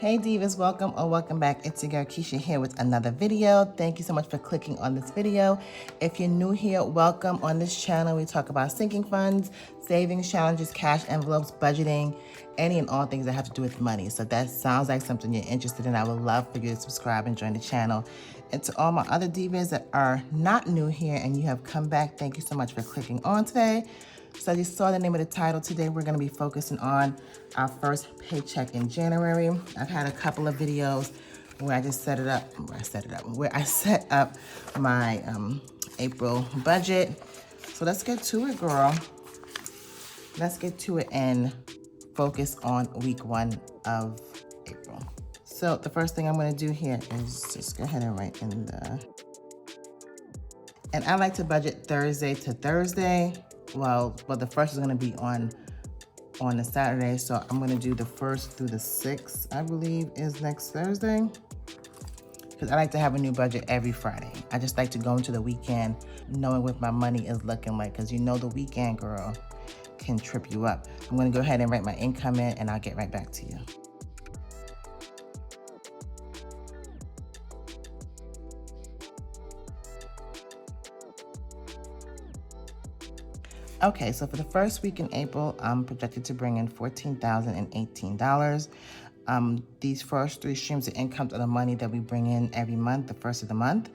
Hey Divas, welcome or welcome back. It's your girl Keisha here with another video. Thank you so much for clicking on this video. If you're new here, welcome. On this channel, we talk about sinking funds, savings challenges, cash envelopes, budgeting, any and all things that have to do with money. So if that sounds like something you're interested in, I would love for you to subscribe and join the channel. And to all my other divas that are not new here and you have come back, thank you so much for clicking on today. So as you saw the name of the title, today we're going to be focusing on our first paycheck in January. I've had a couple of videos where I just set up my April budget. So let's get to it, girl. Let's get to it and focus on week 1 of April. So the first thing I'm going to do here is just go ahead and write in and I like to budget Thursday to Thursday. Well, the first is going to be on a Saturday, so I'm going to do the 1st through the 6th, I believe, is next Thursday. Because I like to have a new budget every Friday. I just like to go into the weekend knowing what my money is looking like, because you know the weekend, girl, can trip you up. I'm going to go ahead and write my income in, and I'll get right back to you. Okay, so for the first week in April, I'm projected to bring in $14,018. These first 3 streams of income are the money that we bring in every month, the first of the month,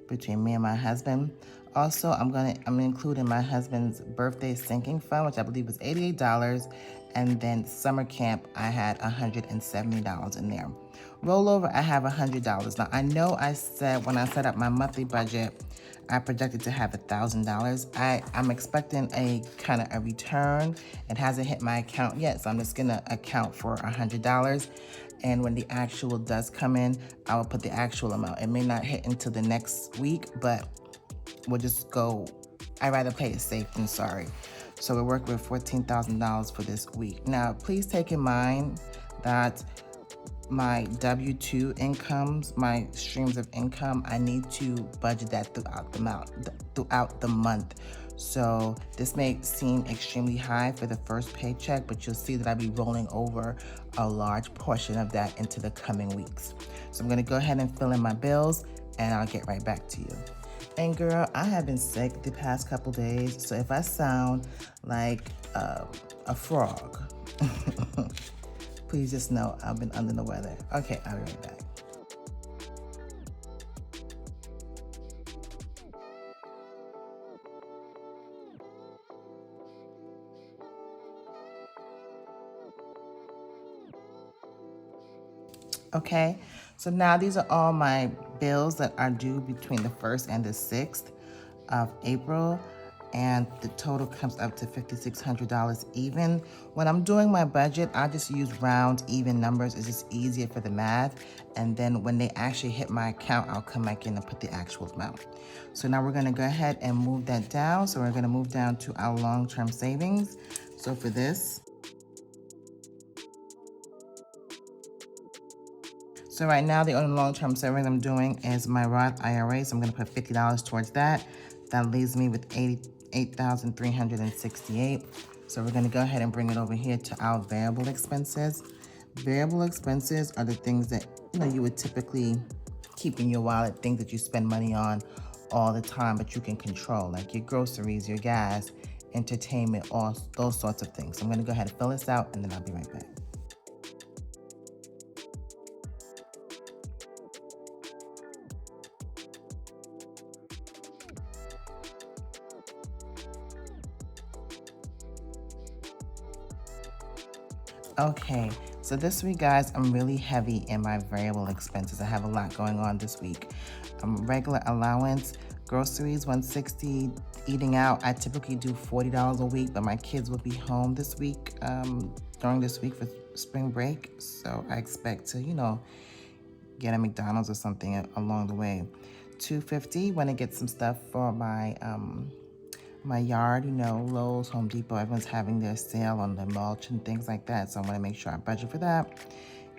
between me and my husband. Also, I'm including my husband's birthday sinking fund, which I believe was $88, and then summer camp, I had $170 in there. Rollover, I have $100. Now, I know I said when I set up my monthly budget, I projected to have $1,000. I'm expecting a kind of a return. It hasn't hit my account yet, so I'm just gonna account for $100. And when the actual does come in, I will put the actual amount. It may not hit until the next week, but we'll just go. I'd rather play it safe than sorry. So we're working with $14,000 for this week. Now, please take in mind that my W-2 incomes, my streams of income, I need to budget that throughout the month. So this may seem extremely high for the first paycheck, but you'll see that I'll be rolling over a large portion of that into the coming weeks. So I'm gonna go ahead and fill in my bills, and I'll get right back to you. And girl, I have been sick the past couple days, so if I sound like a frog, please just know I've been under the weather. Okay, I'll be right back. Okay, so now these are all my bills that are due between the 1st and the 6th of April. And the total comes up to $5,600 even. When I'm doing my budget, I just use round, even numbers. It's just easier for the math. And then when they actually hit my account, I'll come back in and put the actual amount. So now we're gonna go ahead and move that down. So we're gonna move down to our long-term savings. So for this, so right now, the only long-term savings I'm doing is my Roth IRA. So I'm gonna put $50 towards that. That leaves me with $8,368. So we're gonna go ahead and bring it over here to our variable expenses. Variable expenses are the things that you would typically keep in your wallet, things that you spend money on all the time, but you can control, like your groceries, your gas, entertainment, all those sorts of things. So I'm gonna go ahead and fill this out, and then I'll be right back. Okay, so this week, guys, I'm really heavy in my variable expenses. I have a lot going on this week. Regular allowance, groceries, $160. Eating out, I typically do $40 a week, but my kids will be home this week, during this week for spring break. So I expect to, get a McDonald's or something along the way. $250 when I get some stuff for my my yard, Lowe's, Home Depot, everyone's having their sale on the mulch and things like that. So I want to make sure I budget for that.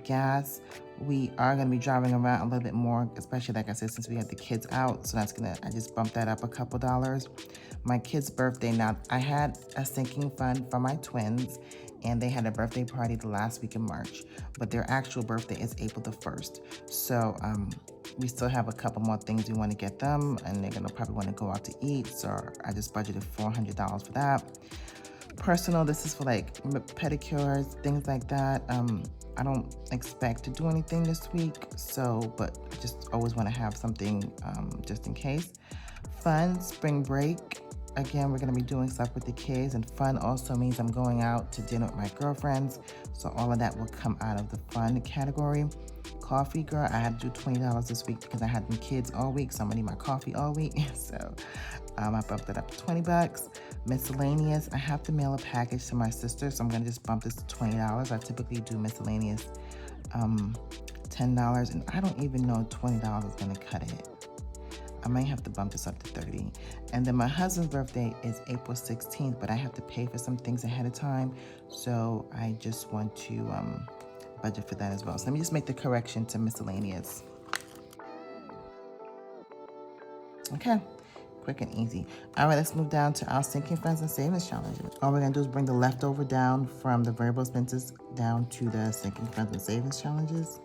Gas, we are going to be driving around a little bit more, especially like I said, since we have the kids out. So I just bumped that up a couple dollars. My kid's birthday, now I had a sinking fund for my twins, and they had a birthday party the last week in March, but their actual birthday is April the 1st. So we still have a couple more things we want to get them, and they're gonna probably want to go out to eat. So I just budgeted $400 for that. Personal, this is for like pedicures, things like that. I don't expect to do anything this week, but I just always want to have something just in case. Fun, spring break. Again, we're going to be doing stuff with the kids, and fun also means I'm going out to dinner with my girlfriends. So all of that will come out of the fun category. Coffee, girl, I had to do $20 this week because I had the kids all week, so I'm going to need my coffee all week. So I bumped it up to $20. Miscellaneous, I have to mail a package to my sister, so I'm going to just bump this to $20. I typically do miscellaneous $10, and I don't even know $20 is going to cut it. I might have to bump this up to $30. And then my husband's birthday is April 16th, but I have to pay for some things ahead of time, so I just want to budget for that as well. So let me just make the correction to miscellaneous. Okay. Quick and easy. All right, let's move down to our sinking funds and savings challenges. All we're gonna do is bring the leftover down from the variable expenses down to the sinking funds and savings challenges.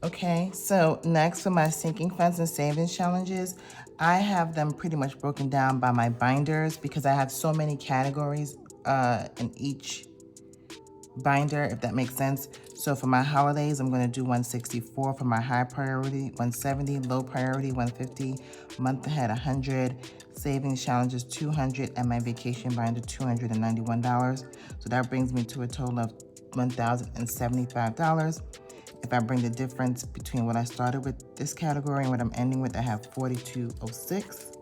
Okay, so next for my sinking funds and savings challenges, I have them pretty much broken down by my binders because I have so many categories in each binder, if that makes sense. So for my holidays, I'm going to do 164. For my high priority, 170. Low priority, 150. Month ahead, 100. Savings challenges, 200. And my vacation binder, $291. So that brings me to a total of $1,075. If I bring the difference between what I started with this category and what I'm ending with, I have $42.06.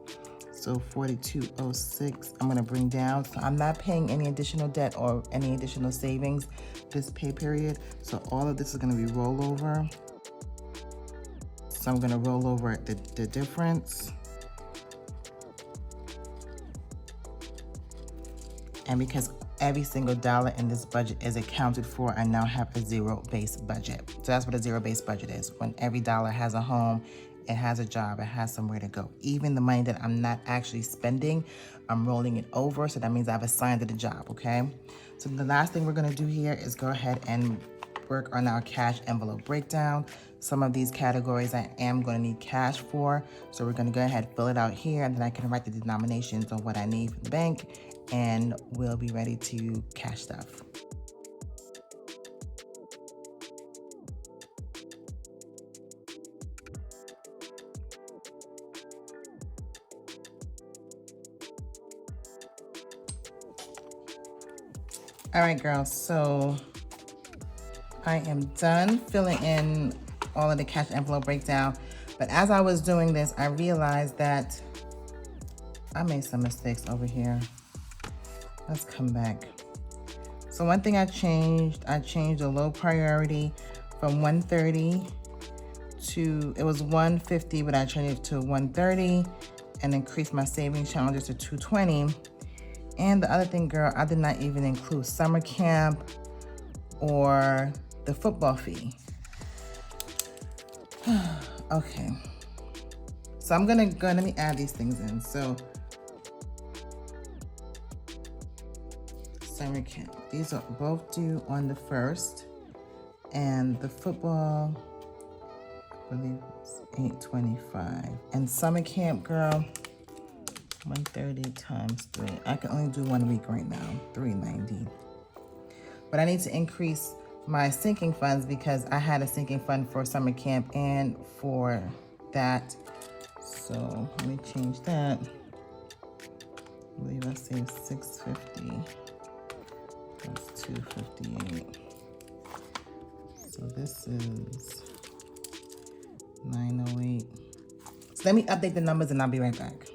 So $42.06 I'm gonna bring down. So I'm not paying any additional debt or any additional savings this pay period. So all of this is gonna be rollover. So I'm gonna roll over the difference. And because every single dollar in this budget is accounted for, I now have a zero-based budget. So that's what a zero-based budget is. When every dollar has a home, it has a job, it has somewhere to go. Even the money that I'm not actually spending, I'm rolling it over. So that means I've assigned it a job, okay? So the last thing we're gonna do here is go ahead and work on our cash envelope breakdown. Some of these categories I am gonna need cash for. So we're gonna go ahead, fill it out here, and then I can write the denominations on what I need from the bank, and we'll be ready to cash stuff. All right, girls, so I am done filling in all of the cash envelope breakdown. But as I was doing this, I realized that I made some mistakes over here. Let's come back. So one thing I changed the low priority from 130 to, it was 150, but I changed it to 130 and increased my savings challenges to 220. And the other thing, girl, I did not even include summer camp or the football fee. Okay. So I'm gonna go, let me add these things in. So summer camp, these are both due on the 1st. And the football, I believe it's $825. And summer camp, girl, 130 times 3. I can only do 1 week right now, $390. But I need to increase my sinking funds because I had a sinking fund for summer camp and for that. So let me change that. I believe I saved $650. That's $258. So this is $908. So let me update the numbers and I'll be right back.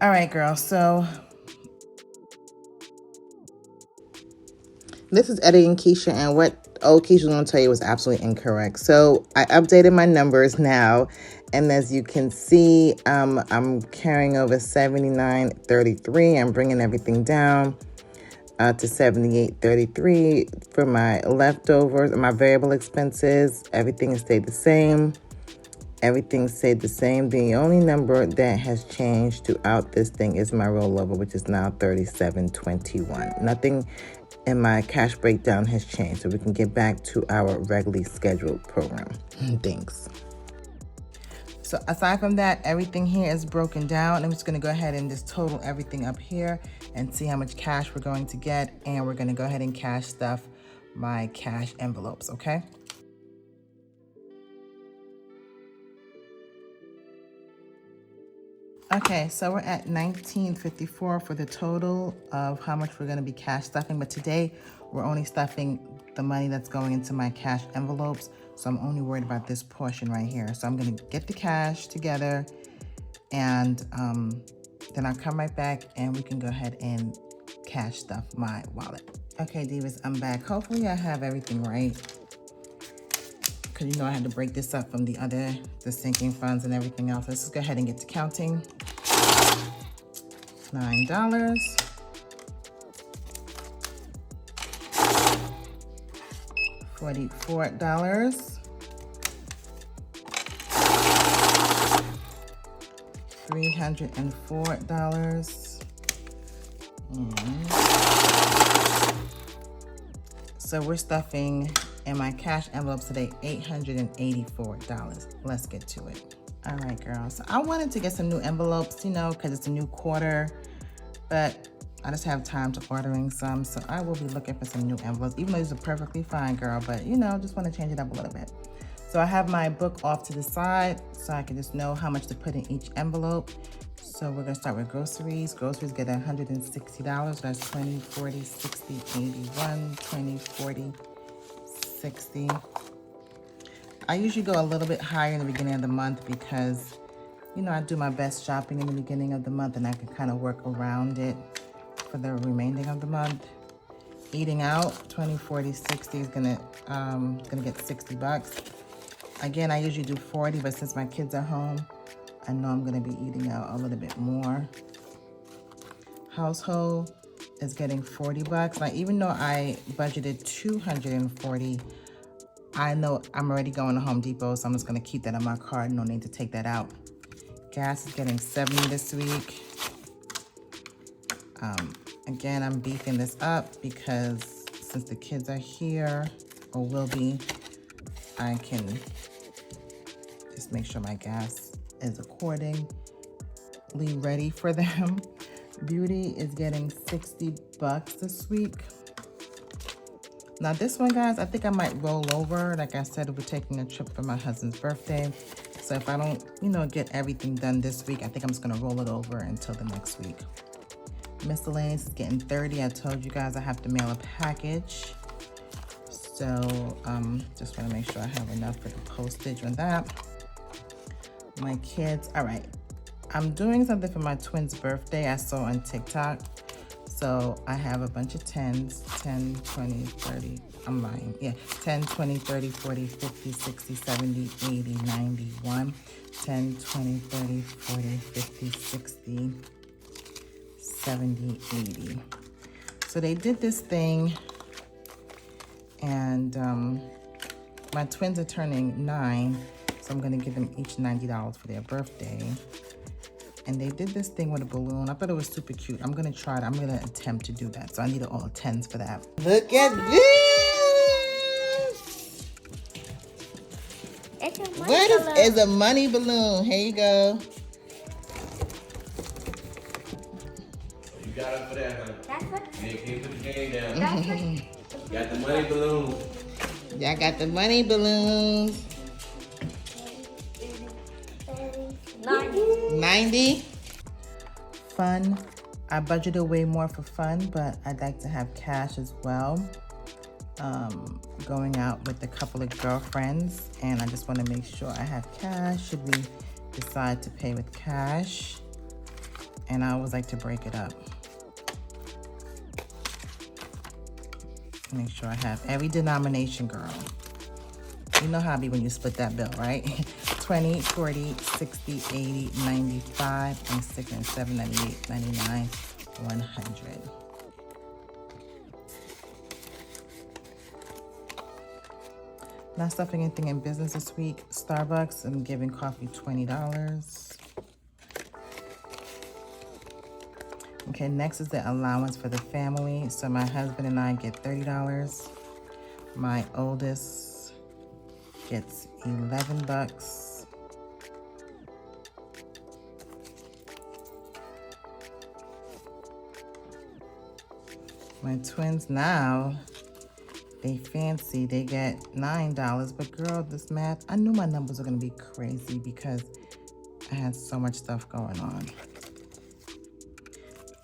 All right, girl, so this is Eddie and Keisha, and what Keisha's gonna tell you was absolutely incorrect. So I updated my numbers now, And as you can see, I'm carrying over $79.33. I'm bringing everything down to $78.33 for my leftovers and my variable expenses. Everything has stayed the same. Everything stayed the same. The only number that has changed throughout this thing is my rollover, which is now $37.21. Nothing in my cash breakdown has changed, so we can get back to our regularly scheduled program. Thanks. So aside from that, everything here is broken down. I'm just gonna go ahead and just total everything up here and see how much cash we're going to get. And we're gonna go ahead and cash stuff my cash envelopes, okay? Okay, so we're at $19.54 for the total of how much we're gonna be cash stuffing. But today, we're only stuffing the money that's going into my cash envelopes. So I'm only worried about this portion right here. So I'm gonna get the cash together and then I'll come right back and we can go ahead and cash stuff my wallet. Okay, Divas, I'm back. Hopefully I have everything right. Cause you know I had to break this up from the sinking funds and everything else. Let's just go ahead and get to counting. $9. $44. $304. So we're stuffing in my cash envelopes today $884. Let's get to it. All right, girls. So I wanted to get some new envelopes, you know, because it's a new quarter, but I just have time to ordering some, so I will be looking for some new envelopes, even though these are perfectly fine, girl, but you know, just want to change it up a little bit. So I have my book off to the side so I can just know how much to put in each envelope. So we're gonna start with groceries. Groceries get $160. That's 20, 40, 60, 81, 20, 40, 60. I usually go a little bit higher in the beginning of the month because, you know, I do my best shopping in the beginning of the month and I can kind of work around it for the remaining of the month. Eating out, 20, 40, 60 is gonna get $60. Again, I usually do 40, but since my kids are home, I know I'm gonna be eating out a little bit more. Household is getting $40. Now, even though I budgeted $240, I know I'm already going to Home Depot, so I'm just gonna keep that on my card. No need to take that out. Gas is getting $70 this week. Again, I'm beefing this up because since the kids are here, or will be, I can just make sure my gas is accordingly ready for them. Beauty is getting $60 this week. Now this one, guys, I think I might roll over. Like I said, we're taking a trip for my husband's birthday. So if I don't, you know, get everything done this week, I think I'm just gonna roll it over until the next week. Miscellaneous is getting $30. I told you guys I have to mail a package. So just wanna make sure I have enough for the postage on that. My kids, all right. I'm doing something for my twins' birthday I saw on TikTok. So I have a bunch of 10s, 10, 20, 30, I'm lying. Yeah, 10, 20, 30, 40, 50, 60, 70, 80, 91, 10, 20, 30, 40, 50, 60, 70, 80. So they did this thing and my twins are turning 9, so I'm gonna give them each $90 for their birthday. And they did this thing with a balloon. I thought it was super cute. I'm gonna try it. I'm gonna attempt to do that. So I needed all 10s for that. Look at this! It's a money What is a money balloon? Here you go. You got it for that, huh? That's what. You can't put the game down. That's what. Got the money balloon. Y'all got the money balloons. 90. Fun. I budgeted way more for fun, but I'd like to have cash as well. Going out with a couple of girlfriends, and I just want to make sure I have cash should we decide to pay with cash. And I always like to break it up. Make sure I have every denomination, girl. You know how it be when you split that bill, right? 20, 40, 60, 80, 95, and 6 and 7, 98, 99, 100. Not stuffing anything in business this week. Starbucks, I'm giving coffee $20. Okay, next is the allowance for the family. So my husband and I get $30. My oldest gets $11. My twins now, they fancy, they get $9. But girl, this math, I knew my numbers were gonna be crazy because I had so much stuff going on.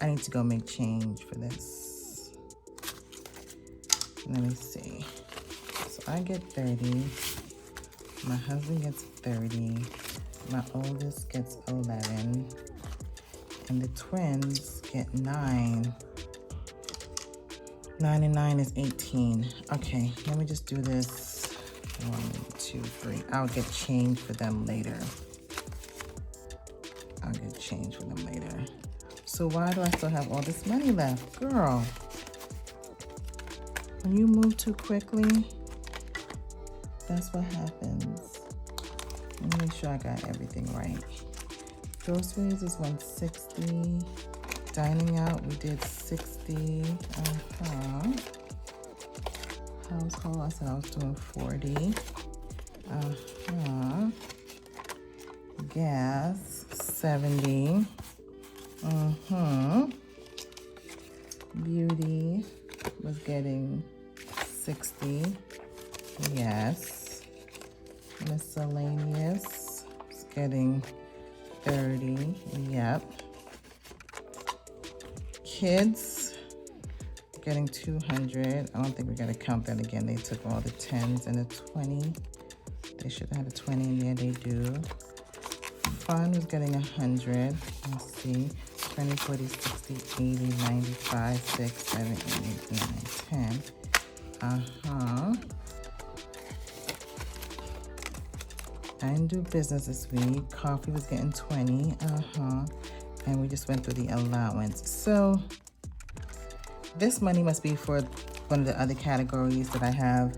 I need to go make change for this. Let me see. So I get 30. My husband gets 30. My oldest gets 11. And the twins get 9. 9 and 9 is 18. Okay, let me just do this. 1, 2, 3. I'll get change for them later. I'll get change for them later. So why do I still have all this money left? Girl, when you move too quickly, that's what happens. Let me make sure I got everything right. Groceries is 160. Dining out, we did 60. Household, I said I was doing 40. Gas, 70. Beauty was getting 60. Yes. Miscellaneous was getting 30. Yep. Kids getting 200. I don't think we gotta count that again. They took all the 10s and the 20. They should have had a 20 in there. They do. Fun was getting 100. Let's see. 20, 40, 60, 80, 95, 6, 7, 8, 9, 10. I didn't do business this week. Coffee was getting 20. And we just went through the allowance. So this money must be for one of the other categories that I have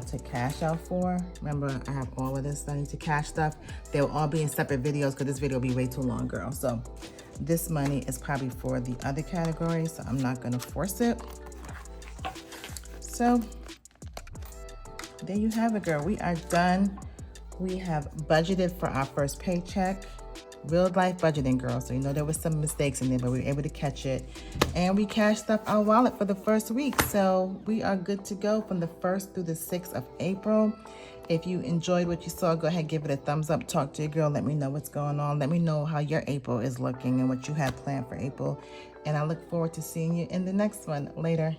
to cash out for. Remember, I have all of this that I need to cash stuff. They'll all be in separate videos because this video will be way too long, girl. So this money is probably for the other category, so I'm not gonna force it. So there you have it, girl. We are done. We have budgeted for our first paycheck. Real life budgeting, girl. So you know there was some mistakes in there, but we were able to catch it. And we cashed up our wallet for the first week. So we are good to go from the 1st through the 6th of April. If you enjoyed what you saw, go ahead, give it a thumbs up. Talk to your girl. Let me know what's going on. Let me know how your April is looking and what you have planned for April. And I look forward to seeing you in the next one. Later.